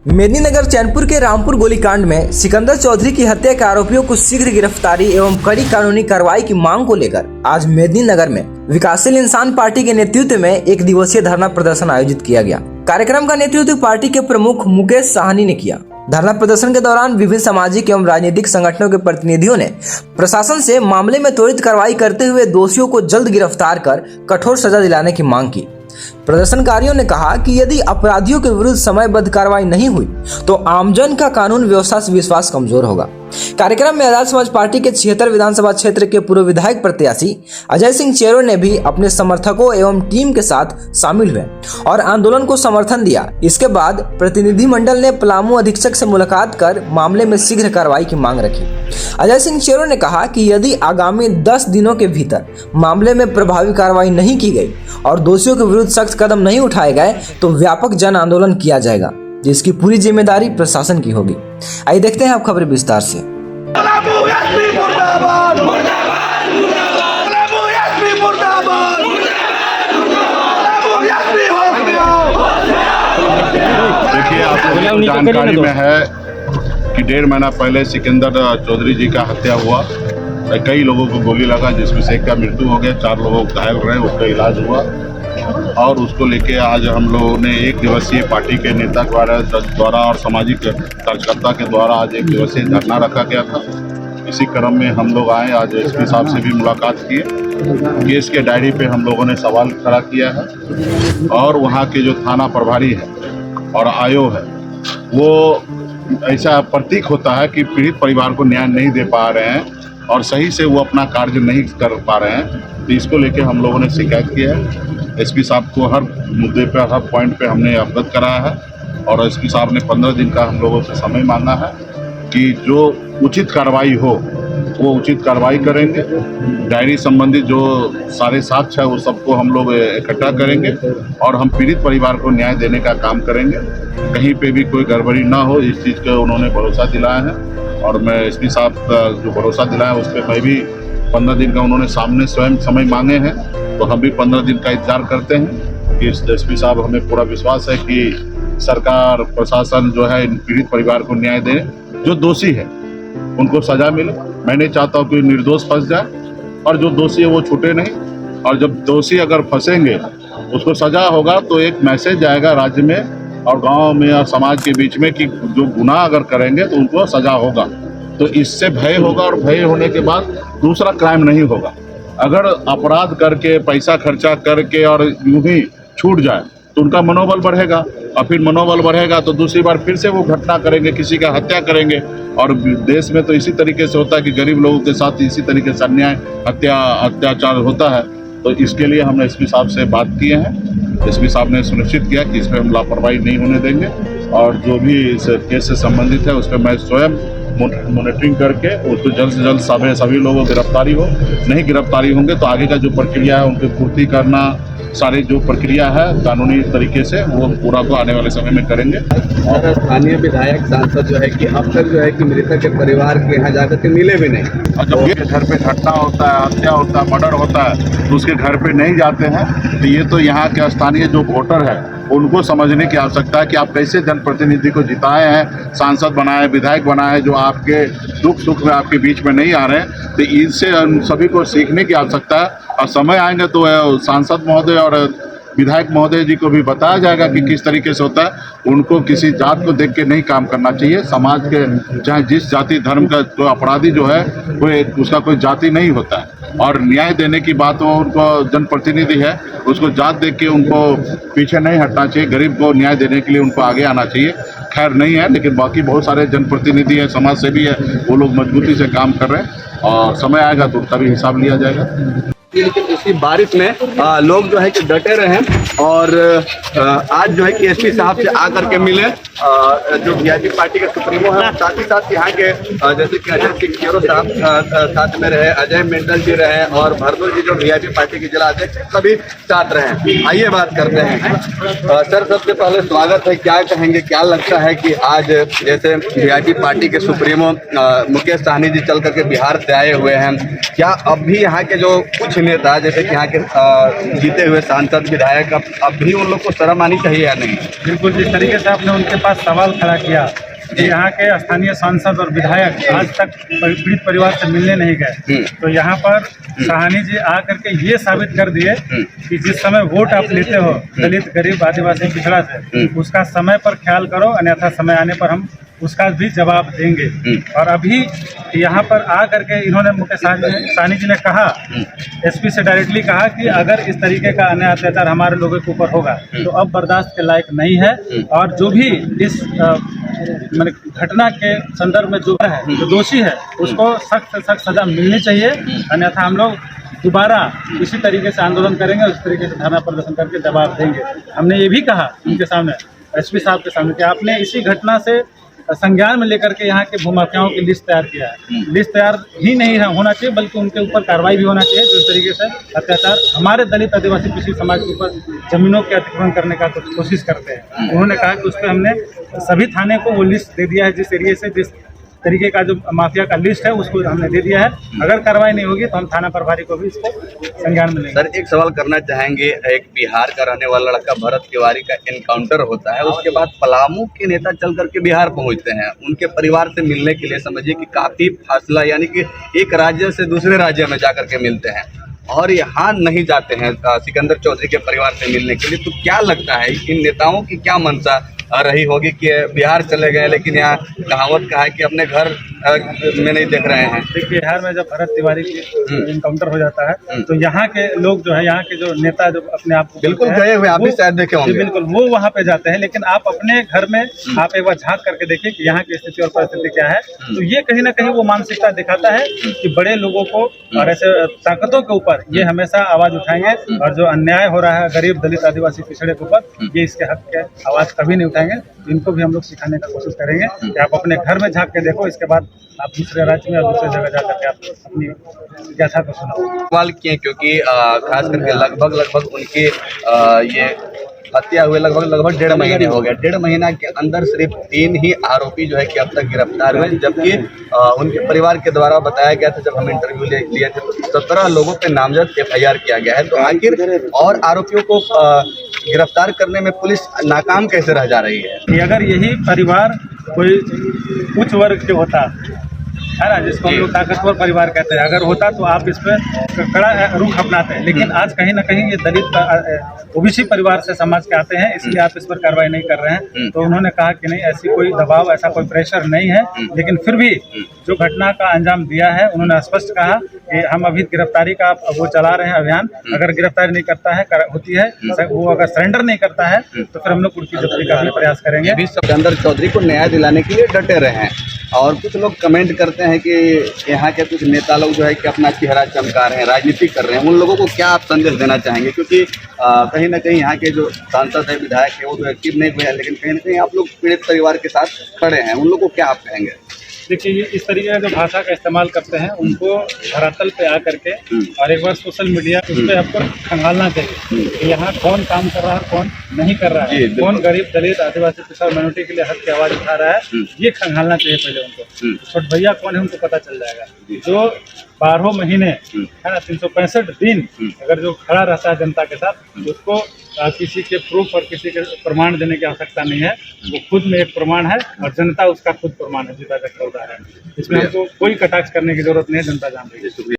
मेदिनीनगर चैनपुर के रामपुर गोलीकांड में सिकंदर चौधरी की हत्या के आरोपियों को शीघ्र गिरफ्तारी एवं कड़ी कानूनी कार्रवाई की मांग को लेकर आज मेदिनीनगर में विकासशील इंसान पार्टी के नेतृत्व में एक दिवसीय धरना प्रदर्शन आयोजित किया गया। कार्यक्रम का नेतृत्व पार्टी के प्रमुख मुकेश साहनी ने किया। धरना प्रदर्शन के दौरान विभिन्न सामाजिक एवं राजनीतिक संगठनों के प्रतिनिधियों ने प्रशासन से मामले में त्वरित कार्रवाई करते हुए दोषियों को जल्द गिरफ्तार कर कठोर सजा दिलाने की मांग की। प्रदर्शनकारियों ने कहा कि यदि अपराधियों के विरुद्ध समयबद्ध कार्रवाई नहीं हुई तो आमजन का कानून व्यवस्था से विश्वास कमजोर होगा। कार्यक्रम में आजाद समाज पार्टी के 76 विधानसभा क्षेत्र के पूर्व विधायक प्रत्याशी अजय सिंह चेरो ने भी अपने समर्थकों एवं टीम के साथ शामिल हुए और आंदोलन को समर्थन दिया। इसके बाद प्रतिनिधिमंडल ने पलामू अधीक्षक से मुलाकात कर मामले में शीघ्र कार्रवाई की मांग रखी। अजय सिंह चेरो ने कहा कि यदि आगामी 10 दिनों के भीतर मामले में प्रभावी कार्रवाई नहीं की गई और दोषियों के विरुद्ध सख्त कदम नहीं उठाए गए तो व्यापक जन आंदोलन किया जाएगा, जिसकी पूरी जिम्मेदारी प्रशासन की होगी। आइए देखते हैं आप खबरें विस्तार से। देखिए, आपको जानकारी में है कि 1.5 महीना पहले सिकंदर चौधरी जी का हत्या हुआ। कई लोगों को गोली लगा, जिसमें से एक का मृत्यु हो गया, 4 लोग घायल रहे, उसका इलाज हुआ। और उसको लेके आज हम लोगों ने एक दिवसीय पार्टी के नेता द्वारा और सामाजिक कार्यकर्ता के द्वारा आज एक दिवसीय धरना रखा गया था। इसी क्रम में हम लोग आए, आज एसपी साहब से भी मुलाकात किए। केस के डायरी पे हम लोगों ने सवाल खड़ा किया है और वहाँ के जो थाना प्रभारी है और आयो है, वो ऐसा प्रतीक होता है कि पीड़ित परिवार को न्याय नहीं दे पा रहे हैं और सही से वो अपना कार्य नहीं कर पा रहे हैं। तो इसको लेके हम लोगों ने शिकायत की है। एसपी साहब को हर मुद्दे पे, हर पॉइंट पे हमने अवगत कराया है और एसपी साहब ने 15 दिन का हम लोगों से समय मांगा है कि जो उचित कार्रवाई हो वो उचित कार्रवाई करेंगे। डायरी संबंधित जो सारे साक्ष्य है वो सबको हम लोग इकट्ठा करेंगे और हम पीड़ित परिवार को न्याय देने का काम करेंगे। कहीं पे भी कोई गड़बड़ी ना हो, इस चीज़ का उन्होंने भरोसा दिलाया है और मैं एसपी साहब का जो भरोसा दिलाया उस पर मैं भी 15 दिन का उन्होंने सामने स्वयं समय मांगे हैं, तो हम भी 15 दिन का इंतजार करते हैं कि एसपी साहब, हमें पूरा विश्वास है कि सरकार प्रशासन जो है इन पीड़ित परिवार को न्याय दे। जो दोषी है उनको सजा मिले। मैं नहीं चाहता हूँ कि निर्दोष फंस जाए और जो दोषी है वो छूटे नहीं। और जब दोषी अगर फंसेंगे उसको सजा होगा तो एक मैसेज जाएगा राज्य में और गांव में और समाज के बीच में कि जो गुनाह अगर करेंगे तो उनको सजा होगा। तो इससे भय होगा और भय होने के बाद दूसरा क्राइम नहीं होगा। अगर अपराध करके पैसा खर्चा करके और यूं ही छूट जाए तो उनका मनोबल बढ़ेगा और फिर मनोबल बढ़ेगा तो दूसरी बार फिर से वो घटना करेंगे, किसी का हत्या करेंगे। और देश में तो इसी तरीके से होता है कि गरीब लोगों के साथ इसी तरीके से अन्याय, अत्याचार होता है। तो इसके लिए हमने एसपी साहब से बात किए हैं। एसपी साहब ने सुनिश्चित किया कि इसमें हम लापरवाही नहीं होने देंगे और जो भी इस केस से संबंधित है उस पर मैं स्वयं मॉनिटरिंग करके उसको जल्द से जल्द सभी लोगों की गिरफ्तारी हो। नहीं गिरफ्तारी होंगे तो आगे का जो प्रक्रिया है उनकी पूर्ति करना, सारी जो प्रक्रिया है कानूनी तरीके से वो पूरा को आने वाले समय में करेंगे। और स्थानीय विधायक सांसद जो है कि अब तक जो है कि मृतक के परिवार के यहाँ जाकर के मिले भी नहीं। और जब ये घर पे घटना होता है, हत्या होता है, मर्डर होता है तो उसके घर पे नहीं जाते हैं। तो ये तो यहाँ के स्थानीय जो वोटर है उनको समझने की आवश्यकता है कि आप कैसे जनप्रतिनिधि को जिताए हैं, सांसद बनाए, विधायक बनाए, जो आपके दुख सुख में आपके बीच में नहीं आ रहे हैं। तो इनसे सभी को सीखने की आवश्यकता है और समय आएंगे तो सांसद महोदय और विधायक महोदय जी को भी बताया जाएगा कि किस तरीके से होता है। उनको किसी जात को देख के नहीं काम करना चाहिए। समाज के चाहे जिस जाति धर्म का तो अपराधी जो है कोई उसका कोई जाति नहीं होता है। और न्याय देने की बात हो, उनको जनप्रतिनिधि है उसको जात देख के उनको पीछे नहीं हटना चाहिए। गरीब को न्याय देने के लिए उनको आगे आना चाहिए। खैर नहीं है, लेकिन बाकी बहुत सारे जनप्रतिनिधि है, समाज सेवी है, वो लोग मजबूती से काम कर रहे हैं और समय आएगा तो उनका भी हिसाब लिया जाएगा। लेकिन इसी बारिश में लोग जो है कि डटे रहे और आज जो है कि एसपी साहब से आकर के मिले जो वीआईपी पार्टी के सुप्रीमो है। साथ ही साथ यहाँ के जैसे कि अजय सिंह चेरो साहब साथ में रहे, अजय मेंढल जी रहे और भरदुल जी जो वीआईपी पार्टी के जिला अध्यक्ष सभी साथ रहे। आइए बात करते हैं। सर, सबसे पहले स्वागत है। क्या कहेंगे, क्या लगता है कि आज जैसे वीआईपी पार्टी के सुप्रीमो मुकेश साहनी जी चल करके बिहार से आए हुए हैं, क्या अब भी यहाँ के जो कुछ नेता जैसे कि यहाँ के जीते हुए सांसद विधायक अब भी उन लोग को शर्म आनी चाहिए या नहीं? बिल्कुल, जिस तरीके से आपने उनके पास सवाल खड़ा किया कि यहाँ के स्थानीय सांसद और विधायक आज तक पीड़ित परिवार से मिलने नहीं गए, तो यहाँ पर साहनी जी आकर के ये साबित कर दिए कि जिस समय वोट आप लेते हो दलित, गरीब, आदिवासी, पिछड़ा से, उसका समय पर ख्याल करो, अन्यथा समय आने पर हम उसका भी जवाब देंगे। और अभी यहाँ पर आ करके इन्होंने मुकेश साहनी जी ने कहा, एसपी से डायरेक्टली कहा कि अगर इस तरीके का अन्याय अत्याचार हमारे लोगों के ऊपर होगा तो अब बर्दाश्त के लायक नहीं है, और जो भी इस मैंने घटना के संदर्भ में जो है, जो दोषी है, उसको सख्त से सख्त सजा मिलनी चाहिए, अन्यथा हम लोग दोबारा इसी तरीके से आंदोलन करेंगे और इस तरीके से धरना प्रदर्शन करके जवाब देंगे। हमने ये भी कहा उनके सामने, एसपी साहब के सामने, कि आपने इसी घटना से संज्ञान में लेकर के यहाँ के भूमाफियाओं की लिस्ट तैयार किया है। लिस्ट तैयार ही नहीं होना चाहिए, बल्कि उनके ऊपर कार्रवाई भी होना चाहिए जो इस तरीके से अत्याचार हमारे दलित, आदिवासी, पिछड़ी समाज के ऊपर जमीनों के अतिक्रमण करने का कोशिश करते हैं। उन्होंने कहा कि उस पर हमने सभी थाने को वो लिस्ट दे दिया है, जिस एरिए से जिस तरीके का जो माफिया का लिस्ट है उसको हमने दे दिया है। अगर कार्रवाई नहीं होगी तो हम थाना प्रभारी को भी इसको संज्ञान में लेंगे। सर, एक सवाल करना चाहेंगे, एक बिहार का रहने वाला लड़का भरत तिवारी का एनकाउंटर होता है, उसके बाद पलामू के नेता चल करके बिहार पहुंचते हैं उनके परिवार से मिलने के लिए। समझिए कि काफी फासला, यानी कि एक राज्य से दूसरे राज्य में जाकर के मिलते हैं और यहाँ नहीं जाते हैं सिकंदर चौधरी के परिवार से मिलने के लिए। तो क्या लगता है इन नेताओं की क्या मंशा रही होगी कि बिहार चले गए लेकिन यहाँ कहावत का है कि अपने घर में नहीं देख रहे हैं? देखिए, बिहार में जब भरत तिवारी की इनकाउंटर हो जाता है तो यहाँ के लोग जो है, यहाँ के जो नेता जो अपने आप को बिल्कुल गए हुए, आप भी शायद देखे होंगे। बिल्कुल, वो वहाँ पे जाते हैं, लेकिन आप अपने घर में आप एक बार झांक करके देखिए कि यहाँ की स्थिति और परिस्थिति क्या है। तो ये कहीं ना कहीं वो मानसिकता दिखाता है कि बड़े लोगों को और ऐसे ताकतों के ऊपर ये हमेशा आवाज उठाएंगे, और जो अन्याय हो रहा है गरीब, दलित, आदिवासी, पिछड़े के ऊपर, ये इसके हक के आवाज कभी नहीं उठाएंगे। इनको भी हम लोग सिखाने का कोशिश करेंगे कि आप अपने घर में झांक के देखो, इसके बाद आप दूसरे राज्य में या दूसरे जगह जाकर के आप अपनी जिज्ञासा को सुनाओ। सवाल किए क्योंकि खास करके लगभग उनकी ये हत्या हुए लगभग 1.5 महीने हो गए। 1.5 महीना के अंदर सिर्फ 3 ही आरोपी जो है कि अब तक गिरफ्तार हुए, जबकि उनके परिवार के द्वारा बताया गया था, जब हम इंटरव्यू लिए थे, तो 17 लोगों पे नामजद FIR किया गया है। तो आखिर और आरोपियों को गिरफ्तार करने में पुलिस नाकाम कैसे रह जा रही है? कि अगर यही परिवार कोई उच्च वर्ग के होता है ना, जिसको हम लोग ताकतवर परिवार कहते हैं, अगर होता तो आप इस पर कड़ा रुख अपनाते हैं। लेकिन आज कहीं ना कहीं ये दलित ओबीसी परिवार से समाज के आते हैं, इसलिए आप इस पर कार्रवाई नहीं कर रहे हैं। तो उन्होंने कहा कि नहीं, ऐसी कोई दबाव, ऐसा कोई प्रेशर नहीं है, लेकिन फिर भी जो घटना का अंजाम दिया है, उन्होंने स्पष्ट कहा कि हम अभी गिरफ्तारी का वो चला रहे हैं अभियान। अगर गिरफ्तारी नहीं करता है, होती है, वो अगर सरेंडर नहीं करता है तो फिर हम लोग उनकी जब्ती का भी प्रयास करेंगे। सिकंदर चौधरी को न्याय दिलाने के लिए डटे रहे हैं, और कुछ लोग कमेंट करते हैं कि यहाँ के कुछ नेता लोग जो है कि अपना चेहरा चमका रहे हैं, राजनीति कर रहे हैं। उन लोगों को क्या आप संदेश देना चाहेंगे? क्योंकि कहीं ना कहीं यहाँ के जो सांसद है, विधायक है, वो तो एक्टिव नहीं हुए हैं, लेकिन कहीं ना कहीं आप लोग पीड़ित परिवार के साथ खड़े हैं। उन लोगों को क्या आप कहेंगे? देखिए, ये इस तरीके का जो भाषा का इस्तेमाल करते हैं, उनको धरातल पे आकर के और एक बार सोशल मीडिया उस पर आपको खंगालना चाहिए कि यहाँ कौन काम कर रहा है, कौन नहीं कर रहा है, कौन गरीब, दलित, आदिवासी, पिछड़ा माइनॉरिटी के लिए हक की आवाज उठा रहा है, ये खंगालना चाहिए पहले उनको। छोट भैया कौन है उनको पता चल जाएगा। जो 12 महीने है ना, 365 दिन अगर जो खड़ा रहता है जनता के साथ, उसको किसी के प्रूफ और किसी के प्रमाण देने की आवश्यकता नहीं है। वो खुद में एक प्रमाण है और जनता उसका खुद प्रमाण है, जीता का उदाहरण। इसमें हमको कोई कटाक्ष करने की जरूरत नहीं है, जनता जान रही है।